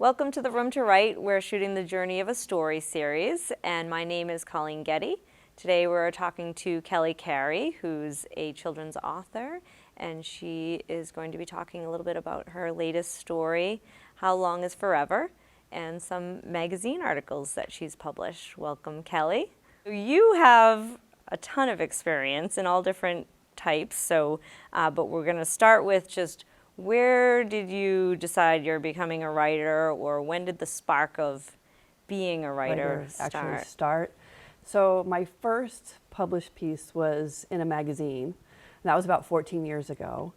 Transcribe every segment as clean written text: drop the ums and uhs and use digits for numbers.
Welcome to the Room to Write. We're shooting the Journey of a Story series, and my name is Colleen Getty. Today we're talking to Kelly Carey, who's a children's author, and she is going to be talking a little bit about her latest story, How Long is Forever, and some magazine articles that she's published. Welcome, Kelly. You have a ton of experience in all different types, but we're going to start with just where did you decide you're becoming a writer, or when did the spark of being a writer start? So my first published piece was in a magazine, and that was about 14 years ago.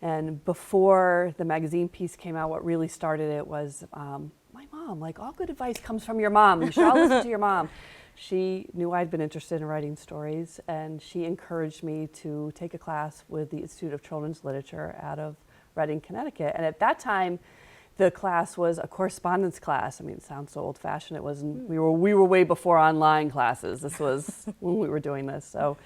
And before the magazine piece came out, what really started it was my mom. Like, all good advice comes from your mom. You should all listen to your mom. She knew I'd been interested in writing stories, and she encouraged me to take a class with the Institute of Children's Literature out of Reading, Connecticut. And at that time, the class was a correspondence class. I mean, it sounds so old-fashioned. It wasn't. We were way before online classes. This was when we were doing this. So,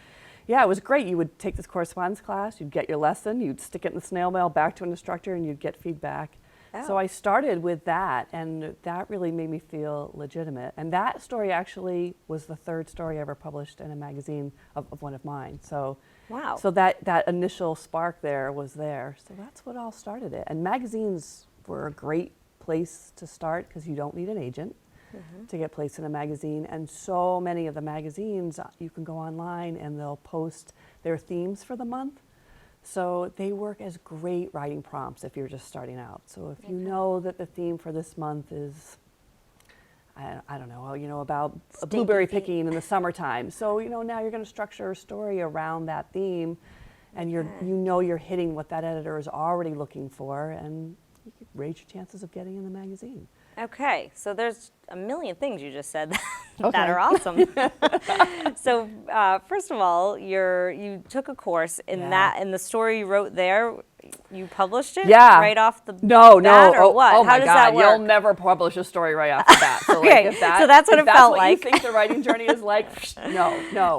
yeah, it was great. You would take this correspondence class. You'd get your lesson. You'd stick it in the snail mail back to an instructor, and you'd get feedback. Oh. So I started with that, and that really made me feel legitimate. And that story actually was the third story ever published in a magazine of one of mine. So. Wow. So that initial spark there was there. So that's what all started it. And magazines were a great place to start because you don't need an agent to get placed in a magazine. And so many of the magazines, you can go online and they'll post their themes for the month. So they work as great writing prompts if you're just starting out. So if you know that the theme for this month is, I don't know, about blueberry picking in the summertime. So, now you're going to structure a story around that theme, and you're hitting what that editor is already looking for, and you could raise your chances of getting in the magazine. Okay, so there's a million things you just said that are awesome. So first of all, you took a course in that, and the story you wrote there, you published it right off the bat, or what? Oh How my does God, that work? you'll never publish a story right off the bat. So Okay, so that's what it felt like. If that's what you think the writing journey is like, no.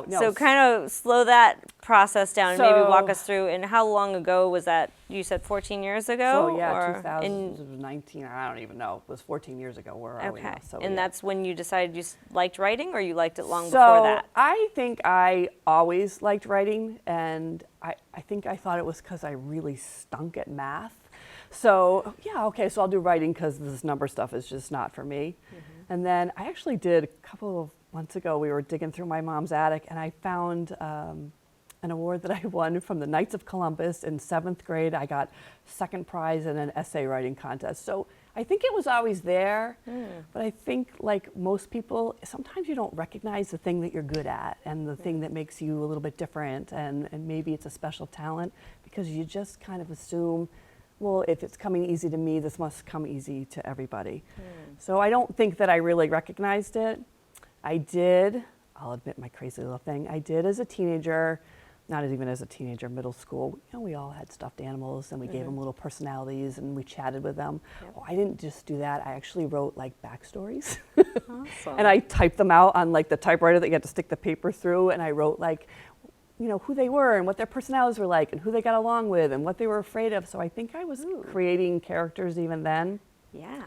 So kind of slow that process down and maybe walk us through. And how long ago was that? You said 14 years ago? So yeah, 2019, I don't even know. It was 14 years ago. Where are we now? So, and that's when you decided you liked writing, or you liked it long before that? I think I always liked writing, and I think I thought it was because I really stunk at math. So so I'll do writing because this number stuff is just not for me. And then I actually did a couple of months ago, we were digging through my mom's attic, and I found an award that I won from the Knights of Columbus in 7th grade. I got second prize in an essay writing contest. So I think it was always there, but I think like most people, sometimes you don't recognize the thing that you're good at and the thing that makes you a little bit different, and maybe it's a special talent because you just kind of assume, well, if it's coming easy to me, this must come easy to everybody. So I don't think that I really recognized it. I did, I'll admit my crazy little thing, I did as a teenager, not even as a teenager, middle school, we all had stuffed animals, and we gave them little personalities, and we chatted with them. Well, I didn't just do that. I actually wrote like backstories. Awesome. And I typed them out on like the typewriter that you had to stick the paper through, and I wrote like, who they were and what their personalities were like and who they got along with and what they were afraid of. So I think I was creating characters even then. Yeah.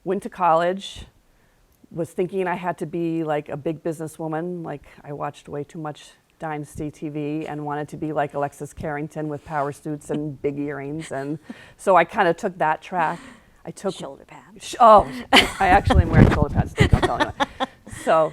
Went to college, was thinking I had to be like a big businesswoman. Like, I watched way too much Dynasty TV and wanted to be like Alexis Carrington with power suits and big earrings, and so I kind of took that track. I took shoulder pads. I actually am wearing shoulder pads. Don't tell anyone. So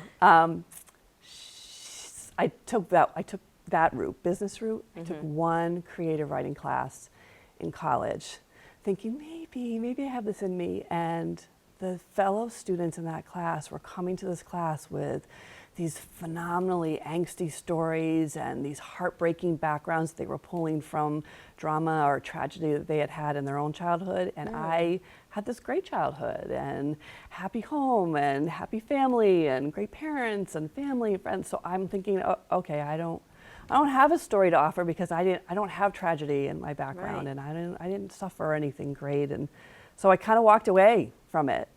I took that route, business route. I took one creative writing class in college, thinking maybe I have this in me. And the fellow students in that class were coming to this class with these phenomenally angsty stories and these heartbreaking backgrounds they were pulling from drama or tragedy that they had had in their own childhood. And I had this great childhood and happy home and happy family and great parents and family and friends. So I'm thinking, okay, I don't have a story to offer because I don't have tragedy in my background, and I didn't suffer anything great. And so I kind of walked away from it,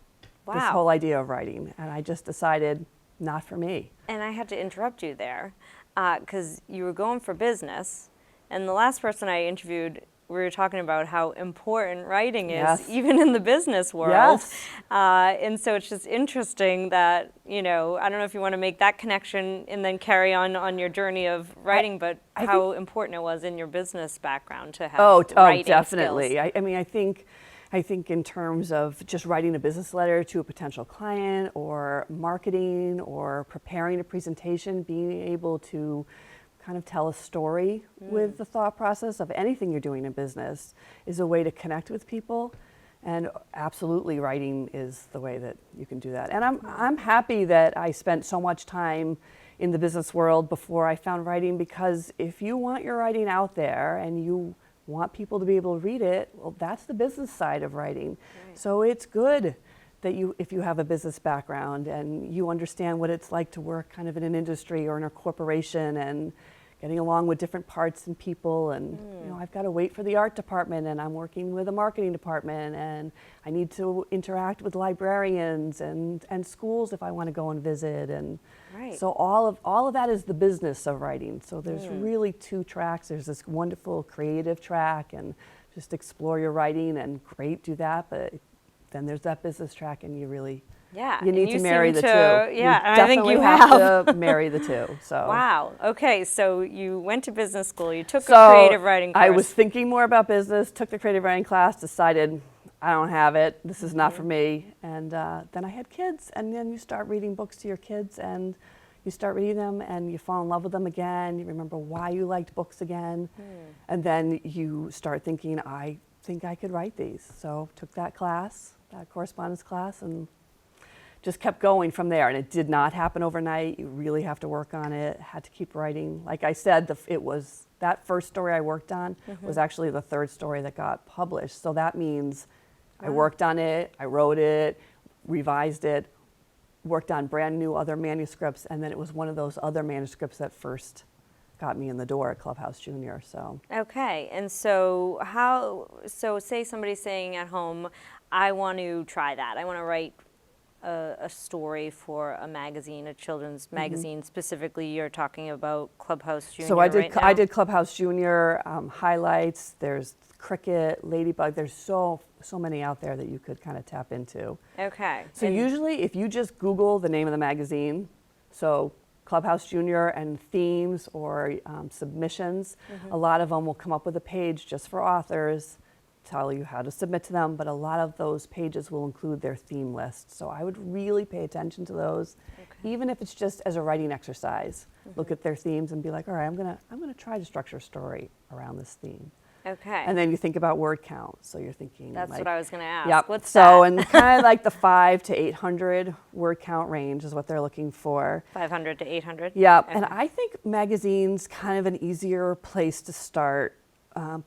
this whole idea of writing, and I just decided, not for me. And I had to interrupt you there because you were going for business, and the last person I interviewed we were talking about how important writing is, Yes. even in the business world. Yes. And so it's just interesting that, I don't know if you want to make that connection and then carry on your journey of writing, but I how important it was in your business background to have Oh, writing definitely. skills. I think in terms of just writing a business letter to a potential client or marketing or preparing a presentation, being able to kind of tell a story with the thought process of anything you're doing in business is a way to connect with people. And absolutely writing is the way that you can do that. And I'm happy that I spent so much time in the business world before I found writing, because if you want your writing out there and you want people to be able to read it, well, that's the business side of writing. Right. So it's good that if you have a business background and you understand what it's like to work kind of in an industry or in a corporation and getting along with different parts and people, and I've got to wait for the art department and I'm working with a marketing department and I need to interact with librarians and schools if I want to go and visit, and Right. so all of that is the business of writing. So there's really two tracks. There's this wonderful creative track and just explore your writing, and great, do that, but then there's that business track, and you really Yeah, you and need you to marry seem the to- two. yeah, you and I think definitely you have to marry the two. So Wow. Okay, so you went to business school. You took a So creative writing course. I was thinking more about business, took the creative writing class, decided I don't have it. This is not for me. And then I had kids, and then you start reading books to your kids, and you start reading them, and you fall in love with them again. You remember why you liked books again, and then you start thinking, I think I could write these. So took that class, that correspondence class, and just kept going from there. And it did not happen overnight. You really have to work on it. Had to keep writing. Like I said, it was that first story I worked on was actually the third story that got published. So that means I worked on it, I wrote it, revised it, worked on brand new other manuscripts, and then it was one of those other manuscripts that first got me in the door at Clubhouse Junior. So Okay, and so say somebody's saying at home, I want to try that. I want to write a story for a magazine, a children's magazine. Specifically, you're talking about Clubhouse Junior. So I right did Clubhouse Junior, highlights. There's Cricket, Ladybug. There's so many out there that you could kind of tap into. now. Okay. So and- usually, if you just Google the name of the magazine, so Clubhouse Junior and themes or submissions, a lot of them will come up with a page just for authors, tell you how to submit to them, but a lot of those pages will include their theme list. So I would really pay attention to those, even if it's just as a writing exercise. Look at their themes and be like, all right, I'm gonna try to structure a story around this theme. Okay. And then you think about word count. So you're thinking That's like, what I was going to ask. Yep. What's so that? and kind of like the 500 to 800 word count range is what they're looking for. 500 to 800? Yeah, Okay. and I think magazines kind of an easier place to start.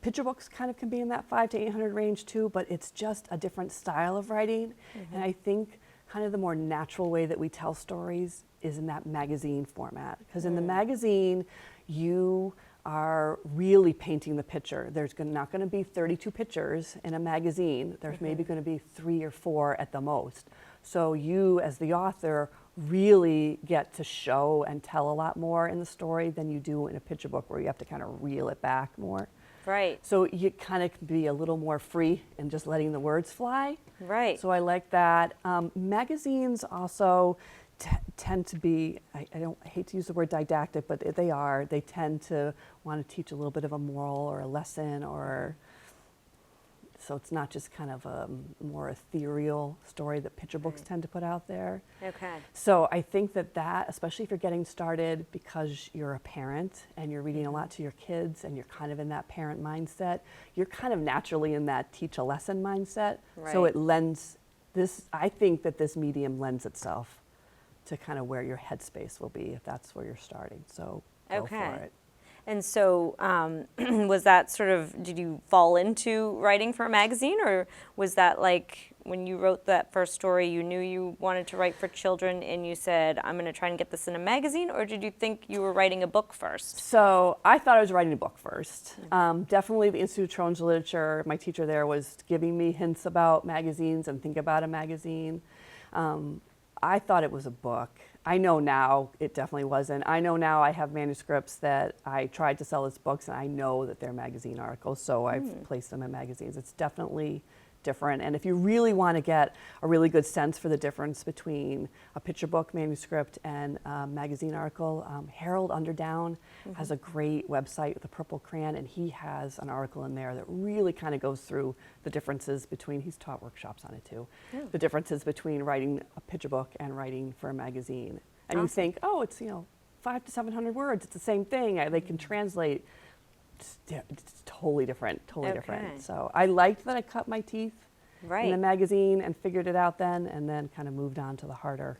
Picture books kind of can be in that 500 to 800 range too, but it's just a different style of writing. And I think kind of the more natural way that we tell stories is in that magazine format. Because in the magazine, you are really painting the picture. There's not going to be 32 pictures in a magazine. There's maybe going to be 3 or 4 at the most. So you, as the author, really get to show and tell a lot more in the story than you do in a picture book where you have to kind of reel it back more. Right. So you kind of can be a little more free and just letting the words fly. Right. So I like that. Magazines also tend to be, I hate to use the word didactic, but they tend to want to teach a little bit of a moral or a lesson, or so it's not just kind of a more ethereal story that picture books tend to put out there. Okay. So I think that, especially if you're getting started because you're a parent and you're reading a lot to your kids and you're kind of in that parent mindset, you're kind of naturally in that teach a lesson mindset. So Right. I think that this medium lends itself to kind of where your headspace will be if that's where you're starting. So go Okay. for it. And so was that sort of, did you fall into writing for a magazine, or was that like when you wrote that first story, you knew you wanted to write for children and you said, I'm going to try and get this in a magazine, or did you think you were writing a book first? So I thought I was writing a book first. Definitely the Institute of Children's Literature, my teacher there was giving me hints about magazines and think about a magazine. I thought it was a book. I know now it definitely wasn't. I know now I have manuscripts that I tried to sell as books, and I know that they're magazine articles, so I've placed them in magazines. It's definitely different. And if you really want to get a really good sense for the difference between a picture book manuscript and a magazine article, Harold Underdown has a great website with a purple crayon, and he has an article in there that really kind of goes through the differences between, he's taught workshops on it too, the differences between writing a picture book and writing for a magazine. And you think, oh, it's 500 to 700 words, it's the same thing, they can translate. It's totally different, different. So I liked that I cut my teeth in the magazine and figured it out then, and then kind of moved on to the harder.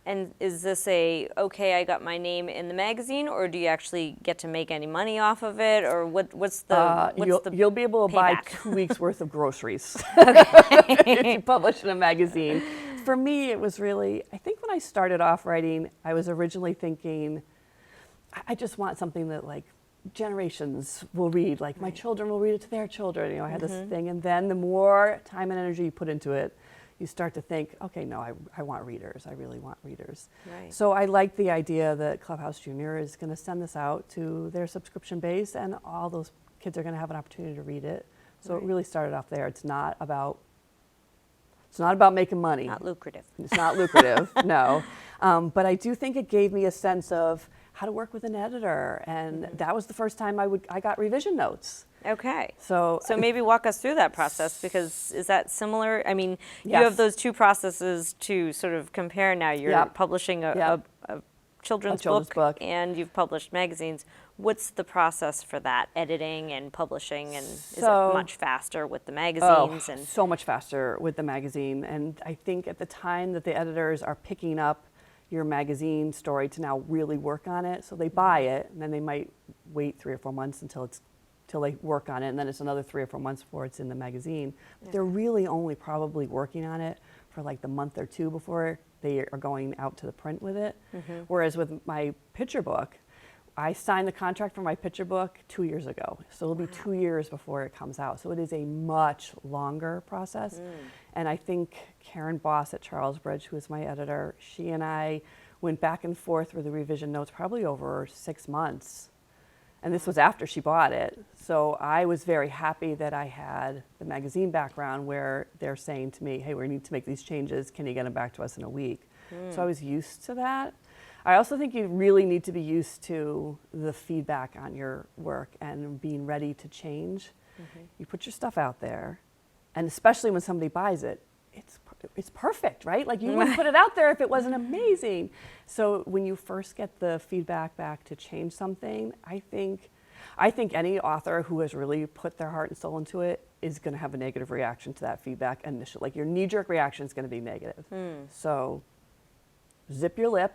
And is this okay, I got my name in the magazine, or do you actually get to make any money off of it, or what's the you'll be able to buy payback? 2 weeks worth of groceries if you publish in a magazine. For me, it was really, I think when I started off writing, I was originally thinking, I just want something that like generations will read, like my children will read it to their children. I had this thing, and then the more time and energy you put into it, you start to think, okay, no, I want readers. I really want readers. Right. So I like the idea that Clubhouse Junior is going to send this out to their subscription base, and all those kids are going to have an opportunity to read it. So it really started off there. It's not about making money. Not lucrative. It's not lucrative, no. But I do think it gave me a sense of how to work with an editor, and that was the first time I got revision notes. Okay. So maybe walk us through that process, because is that similar? I mean, you Yes. have those two processes to sort of compare now. You're publishing a children's book, and you've published magazines. What's the process for that, editing and publishing, and is it much faster with the magazines? And so much faster with the magazine. And I think at the time that the editors are picking up your magazine story to now really work on it, so they buy it, and then they might wait 3 or 4 months until they work on it, and then it's another 3 or 4 months before it's in the magazine. But they're really only probably working on it for like the month or 2 before they are going out to the print with it. Whereas with my picture book, I signed the contract for my picture book 2 years ago. So it'll be 2 years before it comes out. So it is a much longer process. And I think Karen Boss at Charles Bridge, who is my editor, she and I went back and forth with the revision notes probably over 6 months. And this was after she bought it. So I was very happy that I had the magazine background where they're saying to me, hey, we need to make these changes. Can you get them back to us in a week? So I was used to that. I also think you really need to be used to the feedback on your work and being ready to change. You put your stuff out there, and especially when somebody buys it, it's perfect, right? Like you wouldn't put it out there if it wasn't amazing. So when you first get the feedback back to change something, I think any author who has really put their heart and soul into it is going to have a negative reaction to that feedback initially. Like your knee-jerk reaction is going to be negative. So zip your lip,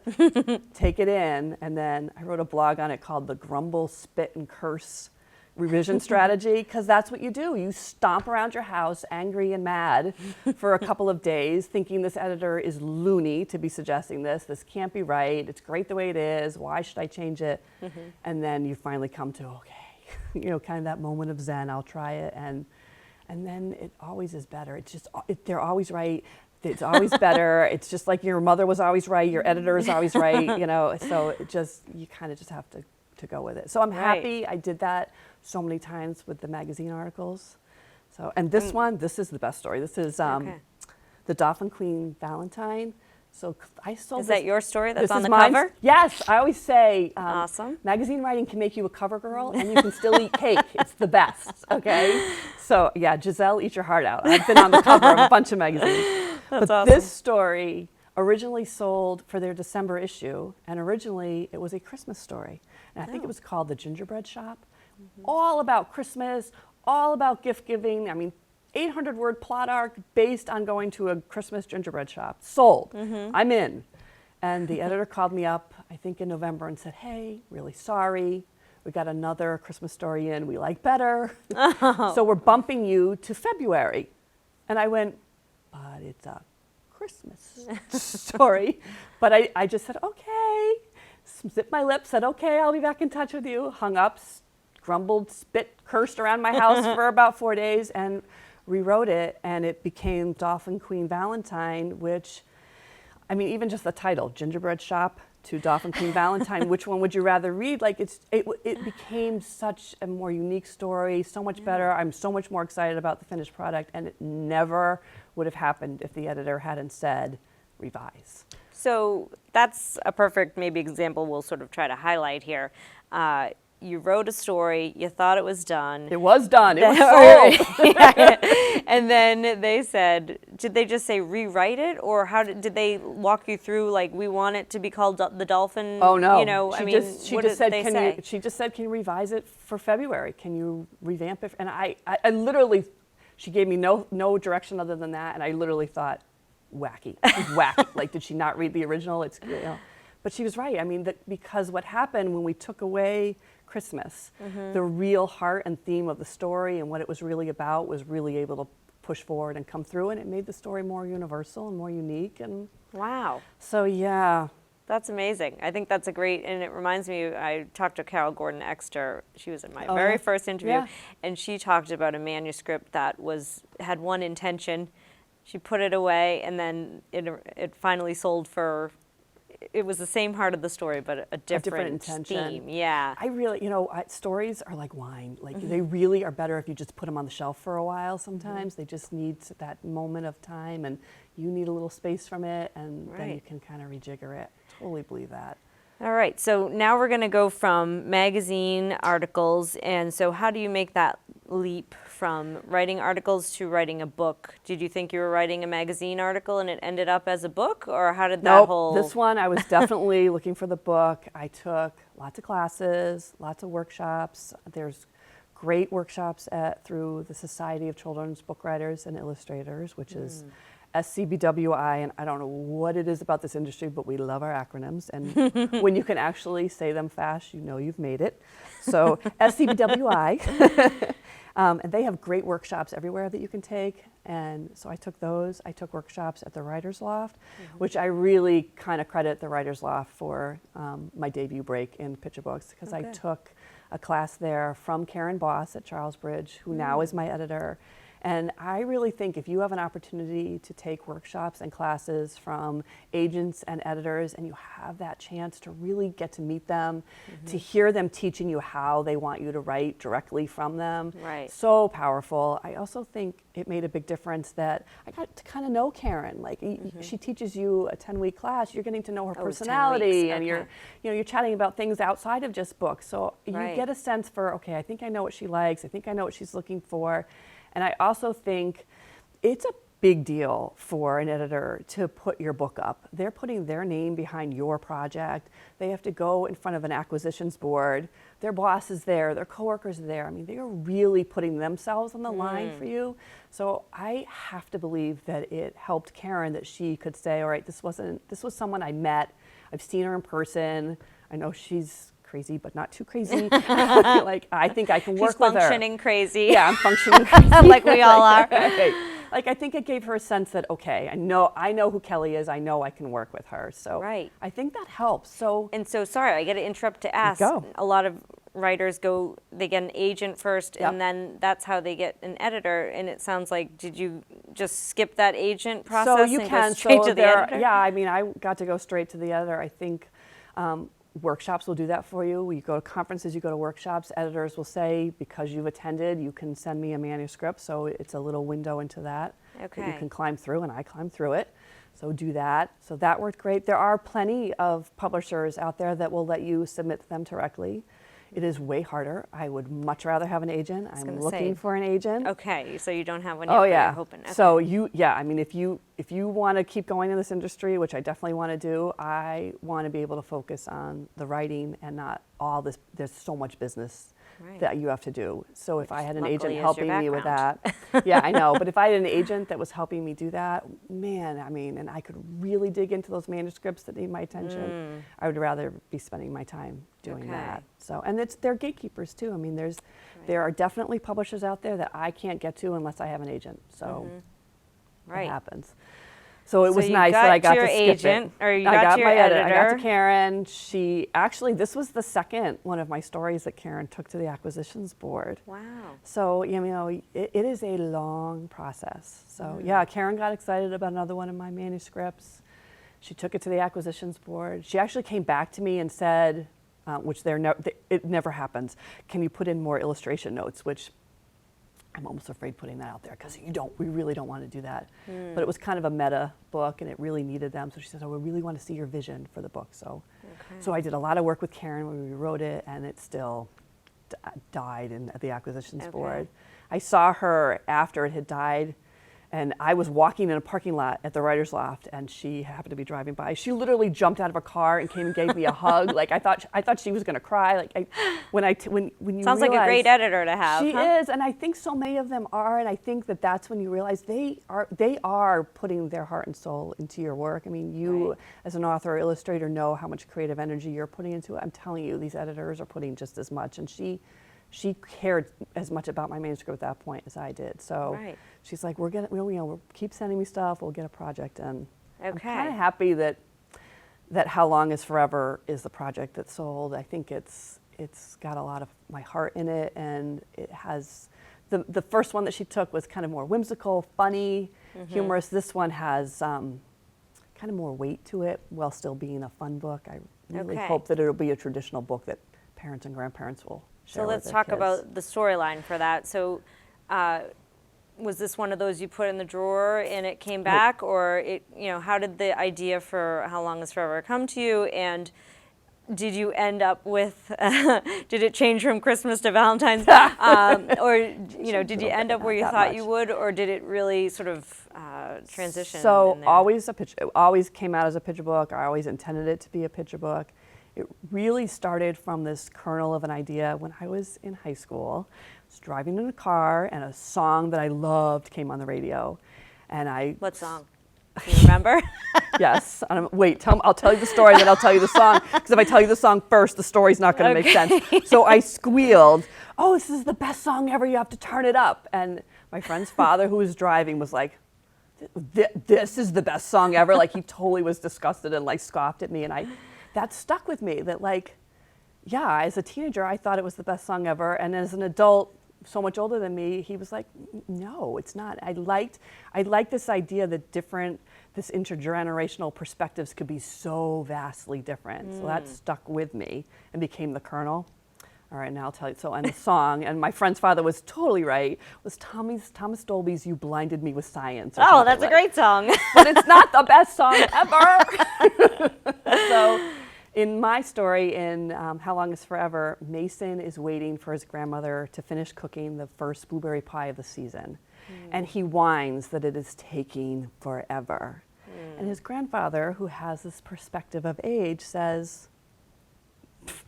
take it in, and then I wrote a blog on it called The Grumble, Spit, and Curse Revision Strategy, because that's what you do. You stomp around your house angry and mad for a couple of days, thinking this editor is loony to be suggesting this. This can't be right. It's great the way it is. Why should I change it? And then you finally come to, okay, kind of that moment of zen, I'll try it. And then it always is better. It's just, they're always right. It's always better. It's just like your mother was always right, your editor is always right, so you kind of just have to go with it. So I'm happy I did that so many times with the magazine articles. So, and this one, this is the best story. This is the Dolphin Queen Valentine. So I sold Is that your story that's this on is the mine. cover? Yes, I always say Awesome. magazine writing can make you a cover girl, and you can still eat cake. It's the best, okay? So yeah, Giselle, eat your heart out. I've been on the cover of a bunch of magazines. That's but awesome. this story originally sold for their December issue, and originally it was a Christmas story. And I think it was called The Gingerbread Shop. All about Christmas, all about gift giving. I mean, 800-word plot arc based on going to a Christmas gingerbread shop. Sold. I'm in. And the editor called me up, I think in November, and said, hey, really sorry. We got another Christmas story in we like better. So we're bumping you to February. And I went, but it's a Christmas story. But I just said, okay. Zipped my lips, said, okay, I'll be back in touch with you. Hung up, grumbled, spit, cursed around my house for about 4 days, and rewrote it, and it became Dolphin Queen Valentine, which I mean, even just the title, Gingerbread Shop to Dolphin King Valentine, which one would you rather read? Like it became such a more unique story, so much better. I'm so much more excited about the finished product, and it never would have happened if the editor hadn't said, revise. So that's a perfect maybe example we'll sort of try to highlight here. You wrote a story, you thought it was done. It was done, it was sold. And then they said, did they just say rewrite it? Or how did they walk you through, like, we want it to be called the Dolphin? Oh no, You know, she I mean, just what did said, they say? she just said, can you revise it for February? Can you revamp it? And I literally, she gave me no direction other than that, and I literally thought, wacky, wacky. Like, did she not read the original? It's, you know. But she was right. I mean, because what happened when we took away Christmas, the real heart and theme of the story and what it was really about was really able to push forward and come through, and it made the story more universal and more unique. And Wow. so, yeah. That's amazing. I think that's a great, and it reminds me, I talked to Carol Gordon Exter. She was in my very first interview, and she talked about a manuscript that had one intention. She put it away, and then it finally sold for, it was the same heart of the story, but a different intention. theme. Yeah. I really, stories are like wine. Like they really are better if you just put them on the shelf for a while sometimes. They just need that moment of time, and you need a little space from it, and then you can kind of rejigger it. Totally believe that. All right, so now we're going to go from magazine articles, and so how do you make that leap from writing articles to writing a book? Did you think you were writing a magazine article and it ended up as a book, or how did that whole... This one, I was definitely looking for the book. I took lots of classes, lots of workshops. There's great workshops through the Society of Children's Book Writers and Illustrators, which is SCBWI, and I don't know what it is about this industry, but we love our acronyms, and when you can actually say them fast, you know you've made it. So SCBWI, and they have great workshops everywhere that you can take, and so I took those. I took workshops at the Writer's Loft, which I really kind of credit the Writer's Loft for my debut break in picture books, because I took a class there from Karen Boss at Charles Bridge, who now is my editor. And I really think if you have an opportunity to take workshops and classes from agents and editors, and you have that chance to really get to meet them, to hear them teaching you how they want you to write directly from them, so powerful. I also think it made a big difference that I got to kind of know Karen. Like she teaches you a 10-week class, you're getting to know her personality, and you're chatting about things outside of just books. So you get a sense for, okay, I think I know what she likes, I think I know what she's looking for. And I also think it's a big deal for an editor to put your book up. They're putting their name behind your project. They have to go in front of an acquisitions board. Their boss is there, their coworkers are there. I mean, they are really putting themselves on the line for you. So I have to believe that it helped Karen that she could say, all right, this was someone I met. I've seen her in person. I know she's crazy, but not too crazy. Like, I think I can work with her. She's functioning crazy. Yeah, I'm functioning crazy. Like we all are. Like, I think it gave her a sense that, okay, I know who Kelly is. I know I can work with her. So I think that helps. So sorry, I got to interrupt to ask. A lot of writers they get an agent first, and then that's how they get an editor. And it sounds like, did you just skip that agent process? So you and can go straight to the editor? Yeah, I mean, I got to go straight to the editor. I think workshops will do that for you. You go to conferences, you go to workshops, editors will say, because you've attended, you can send me a manuscript. So it's a little window into that that you can climb through, and I climbed through it. So do that. So that worked great. There are plenty of publishers out there that will let you submit them directly. It is way harder. I would much rather have an agent. I'm looking for an agent. Okay, so you don't have one yet, but you're hoping. Okay. So I mean, if you want to keep going in this industry, which I definitely want to do, I want to be able to focus on the writing and not all this. There's so much business that you have to do. So if I had an agent helping me with that, I know. But if I had an agent that was helping me do that, man, I mean, and I could really dig into those manuscripts that need my attention, I would rather be spending my time doing that. So, and they're gatekeepers too. I mean, there are definitely publishers out there that I can't get to unless I have an agent. So it happens. So it was nice that I got to skip it. Or you got your editor. I got to Karen. This was the second one of my stories that Karen took to the acquisitions board. Wow. So, it is a long process. So Karen got excited about another one of my manuscripts. She took it to the acquisitions board. She actually came back to me and said, which it never happens, can you put in more illustration notes, which I'm almost afraid putting that out there because we really don't want to do that. But it was kind of a meta book and it really needed them. So she said, oh, we really want to see your vision for the book. So I did a lot of work with Karen when we wrote it, and it still died at the acquisitions board. I saw her after it had died, and I was walking in a parking lot at the writer's loft, and she happened to be driving by. She literally jumped out of a car and came and gave me a hug. Like I thought she was going to cry. Like when you sounds like a great editor to have. She is, and I think so many of them are, and I think that's when you realize they are putting their heart and soul into your work. I mean, you as an author or illustrator know how much creative energy you're putting into it. I'm telling you, these editors are putting just as much, and she cared as much about my manuscript at that point as I did. So she's like, we'll keep sending me stuff. We'll get a project done. I'm kind of happy that How Long Is Forever is the project that sold. I think it's got a lot of my heart in it, and it has the first one that she took was kind of more whimsical, funny, humorous. This one has kind of more weight to it while still being a fun book. I really hope that it'll be a traditional book that parents and grandparents will. So let's talk about the storyline for that. So was this one of those you put in the drawer and it came back, or how did the idea for How Long Is Forever come to you? And did you end up with, did it change from Christmas to Valentine's? Or, did you end up where you thought you would, or did it really sort of transition? So always came out as a picture book. I always intended it to be a picture book. It really started from this kernel of an idea when I was in high school. I was driving in a car and a song that I loved came on the radio. And What song? Do you remember? Yes. I'll tell you the story, then I'll tell you the song. Because if I tell you the song first, the story's not going to make sense. So I squealed, oh, this is the best song ever. You have to turn it up. And my friend's father, who was driving, was like, this is the best song ever. Like, he totally was disgusted and scoffed at me. And that stuck with me, that as a teenager, I thought it was the best song ever. And as an adult, so much older than me, he was like, no, it's not. I liked this idea that this intergenerational perspectives could be so vastly different. So that stuck with me and became the kernel. All right, now I'll tell you. So, and the song, and my friend's father was totally right, was Thomas Dolby's You Blinded Me with Science. Oh, that's a great song. But it's not the best song ever. So, in my story, in How Long Is Forever, Mason is waiting for his grandmother to finish cooking the first blueberry pie of the season. And he whines that it is taking forever. And his grandfather, who has this perspective of age, says,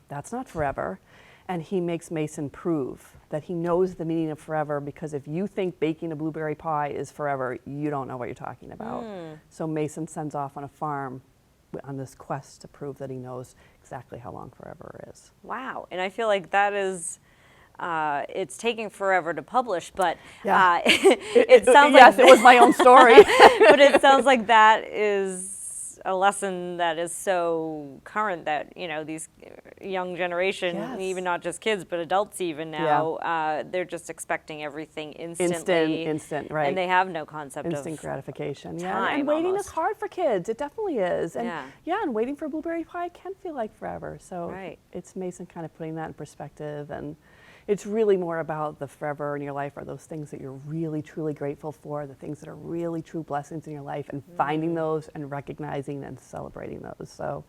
that's not forever. And he makes Mason prove that he knows the meaning of forever, because if you think baking a blueberry pie is forever, you don't know what you're talking about. So Mason sends off on a farm on this quest to prove that he knows exactly how long forever is. Wow. And I feel like that is, it's taking forever to publish, but it sounds like... Yes, it was my own story. But it sounds like that is a lesson that is so current that, these young generation, even not just kids, but adults even now, they're just expecting everything instantly. Instant, right. And they have no concept instant of gratification. time, and waiting almost. is hard for kids. It definitely is. And and waiting for a blueberry pie can feel like forever. So it's Mason kind of putting that in perspective, and it's really more about the forever in your life are those things that you're really, truly grateful for, the things that are really true blessings in your life, and finding those and recognizing and celebrating those. So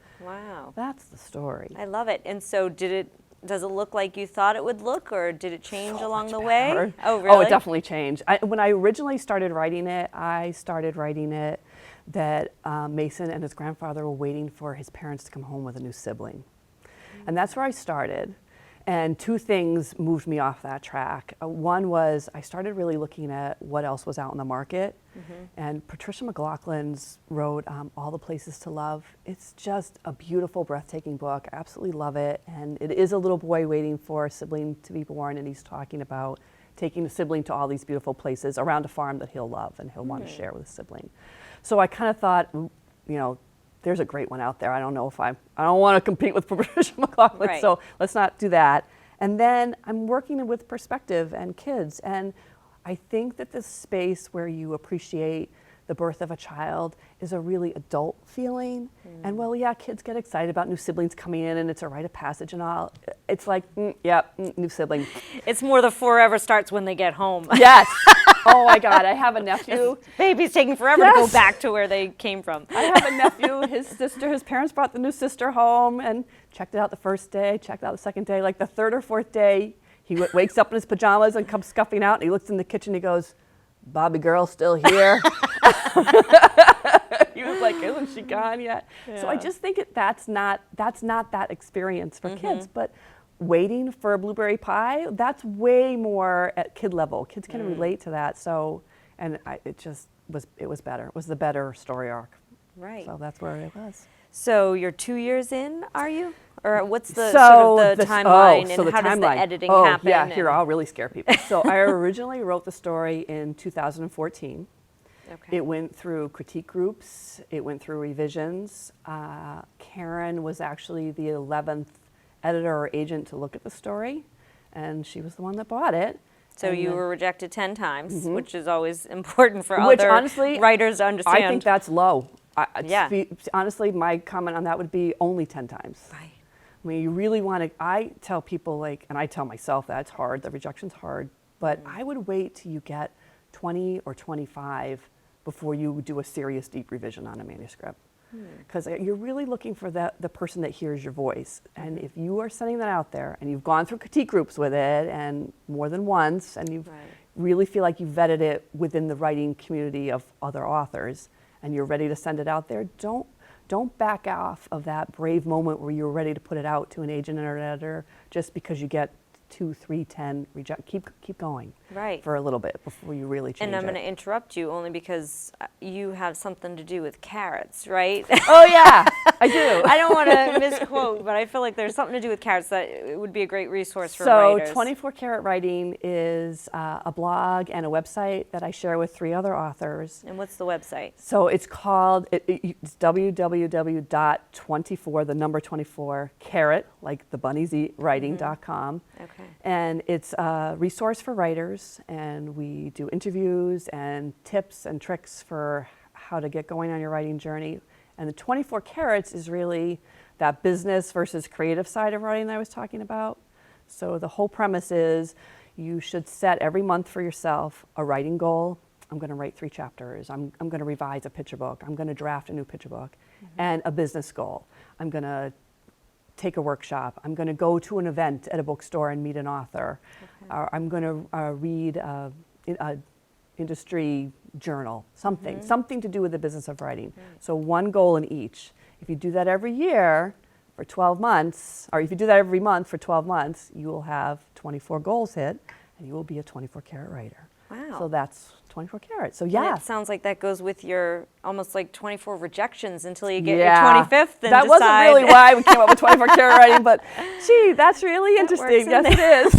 that's the story. I love it. And so does it look like you thought it would look, or did it change along the way? Oh, really? Oh, it definitely changed. When I originally started writing it, that Mason and his grandfather were waiting for his parents to come home with a new sibling. And that's where I started. And two things moved me off that track. One was I started really looking at what else was out in the market. And Patricia McLaughlin's wrote All the Places to Love. It's just a beautiful, breathtaking book. I absolutely love it. And it is a little boy waiting for a sibling to be born, and he's talking about taking the sibling to all these beautiful places around a farm that he'll love and he'll want to share with a sibling. So I kind of thought, there's a great one out there. I don't want to compete with Patricia McLaughlin, so let's not do that. And then I'm working with perspective and kids, and I think that this space where you appreciate the birth of a child is a really adult feeling. And well, yeah, kids get excited about new siblings coming in and it's a rite of passage and all. It's like, new sibling. It's more the forever starts when they get home. Yes. Oh my God, I have a nephew. Baby's taking forever to go back to where they came from. I have a nephew, his parents brought the new sister home and checked it out the first day, checked it out the second day. Like the third or fourth day, he wakes up in his pajamas and comes scuffing out and he looks in the kitchen and he goes, Bobby girl still here? He was like, isn't she gone yet? Yeah. So I just think that's not that experience for kids, but waiting for a blueberry pie, that's way more at kid level. Kids can relate to that. So, and it was better. It was the better story arc. Right. So that's where it was. So you're 2 years in, are you? Or what's the sort of the timeline and how does the editing happen? Yeah, here, I'll really scare people. So I originally wrote the story in 2014. Okay. It went through critique groups. It went through revisions. Karen was actually the 11th editor or agent to look at the story, and she was the one that bought it. So you were rejected 10 times, which is always important for other writers to understand. I think that's low. Honestly, my comment on that would be only 10 times. Right. I mean, you really want to, I tell people and I tell myself that it's hard, the rejection's hard, but I would wait till you get 20 or 25 before you do a serious deep revision on a manuscript. Because you're really looking for the person that hears your voice. And if you are sending that out there and you've gone through critique groups with it and more than once and you really feel like you've vetted it within the writing community of other authors and you're ready to send it out there, don't back off of that brave moment where you're ready to put it out to an agent or an editor just because you get 2, 3, 10 reject. Keep going for a little bit before you really change it. And I'm going to interrupt you only because you have something to do with carrots, right? Oh yeah, I do. I don't want to misquote, but I feel like there's something to do with carrots that it would be a great resource for writers. So 24 Karat Writing is a blog and a website that I share with 3 other authors. And what's the website? So it's called, it's www.24, the number 24, carrot, like the bunnies eat, writing.com. Okay. And it's a resource for writers, and we do interviews and tips and tricks for how to get going on your writing journey. And the 24 Carats is really that business versus creative side of writing that I was talking about. So the whole premise is you should set every month for yourself a writing goal. I'm going to write 3 chapters. I'm going to revise a picture book. I'm going to draft a new picture book. And a business goal. I'm going to take a workshop. I'm going to go to an event at a bookstore and meet an author. Okay. I'm going to read an industry journal, something to do with the business of writing. So one goal in each. If you do that every year for 12 months, or if you do that every month for 12 months, you will have 24 goals hit, and you will be a 24-carat writer. Wow. So that's 24 carats. So yeah. And it sounds like that goes with your almost like 24 rejections until you get your 25th and that wasn't really why we came up with 24 carat writing, but gee, that's really interesting. Yes, it is.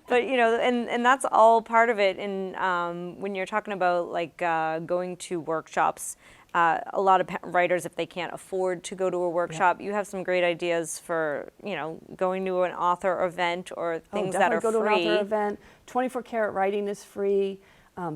But you know, and that's all part of it. And when you're talking about like going to workshops, a lot of writers, if they can't afford to go to a workshop, you have some great ideas for, you know, going to an author event or things that are free. Go to an author event. 24 Karat Writing is free.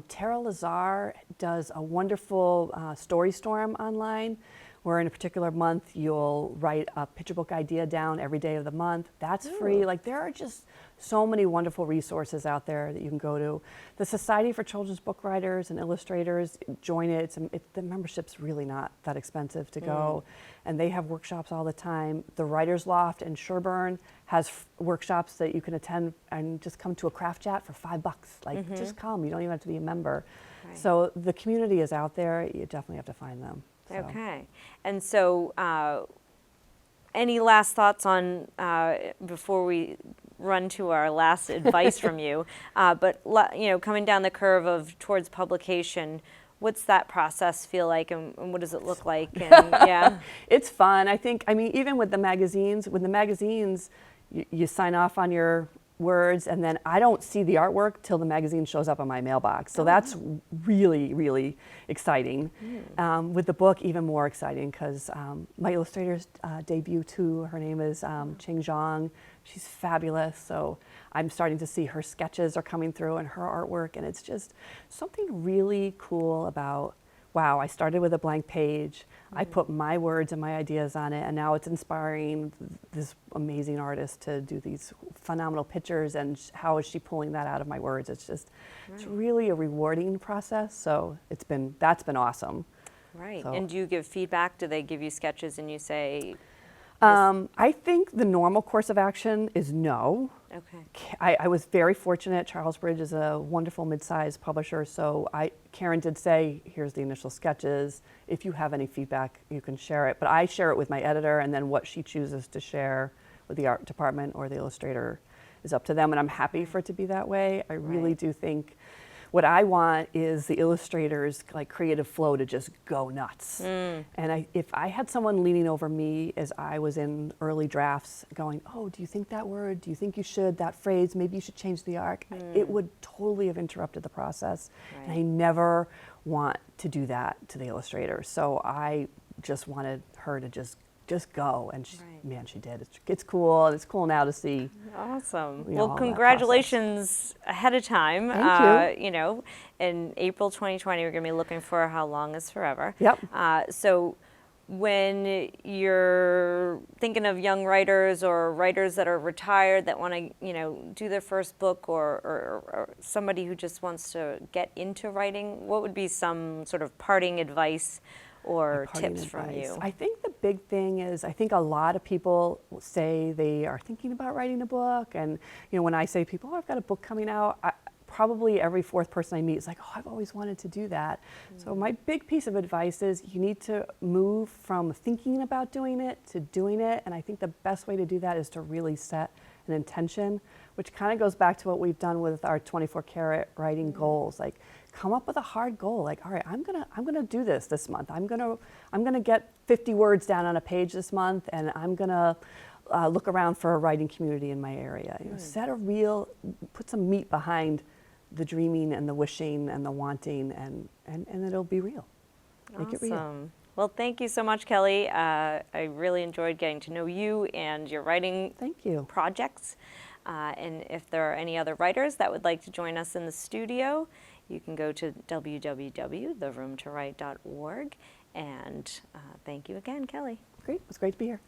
Tara Lazar does a wonderful story storm online where in a particular month you'll write a picture book idea down every day of the month. That's free. Like there are just so many wonderful resources out there that you can go to. The Society for Children's Book Writers and Illustrators, join it. The membership's really not that expensive to go. And they have workshops all the time. The Writer's Loft in Sherburne has workshops that you can attend and just come to a craft chat for $5. Like just come, you don't even have to be a member. Right. So the community is out there, you definitely have to find them. So. Okay, and so any last thoughts on, before we run to our last advice from you, but you know, coming down the curve of towards publication, what's that process feel like and what does it look like? And, yeah, it's fun. I mean, even with the magazines, you sign off on your words, and then I don't see the artwork till the magazine shows up on my mailbox. So that's really, really exciting. With the book, even more exciting, because my illustrator's debut too. Her name is Ching Zhang. She's fabulous. So I'm starting to see her sketches are coming through and her artwork, and it's just something really cool about, wow, I started with a blank page. I put my words and my ideas on it, and now it's inspiring this amazing artist to do these phenomenal pictures, and how is she pulling that out of my words? It's just, it's really a rewarding process. So that's been awesome. Right. So. And do you give feedback? Do they give you sketches and you say? I think the normal course of action is no. Okay. I was very fortunate. Charles Bridge is a wonderful mid-sized publisher, so Karen did say, here's the initial sketches. If you have any feedback, you can share it. But I share it with my editor, and then what she chooses to share with the art department or the illustrator is up to them, and I'm happy for it to be that way. I really do think what I want is the illustrators' like creative flow to just go nuts. And if I had someone leaning over me as I was in early drafts going, oh, do you think that word, do you think you should, that phrase, maybe you should change the arc, it would totally have interrupted the process. And I never want to do that to the illustrator. So I just wanted her to just go, and man, she did. It's cool, and it's cool now to see. Awesome. You know, Well, congratulations ahead of time. Thank you. You know, in April 2020, we're going to be looking for How Long is Forever. Yep. So when you're thinking of young writers or writers that are retired that want to, you know, do their first book, or somebody who just wants to get into writing, what would be some sort of parting advice or tips from you? I think the big thing is, I think a lot of people say they are thinking about writing a book, and you know, when I say people, oh, I've got a book coming out, probably every fourth person I meet is like, oh, I've always wanted to do that. So my big piece of advice is you need to move from thinking about doing it to doing it, and I think the best way to do that is to really set an intention, which kind of goes back to what we've done with our 24-karat writing goals. Like, come up with a hard goal. Like, all right, I'm gonna do this month. I'm gonna get 50 words down on a page this month, and I'm gonna look around for a writing community in my area. You know, put some meat behind the dreaming and the wishing and the wanting, and it'll be real. Make it real. Well, thank you so much, Kelly. I really enjoyed getting to know you and your writing projects. And if there are any other writers that would like to join us in the studio, you can go to www.theroomtowrite.org. And thank you again, Kelly. Great. It was great to be here.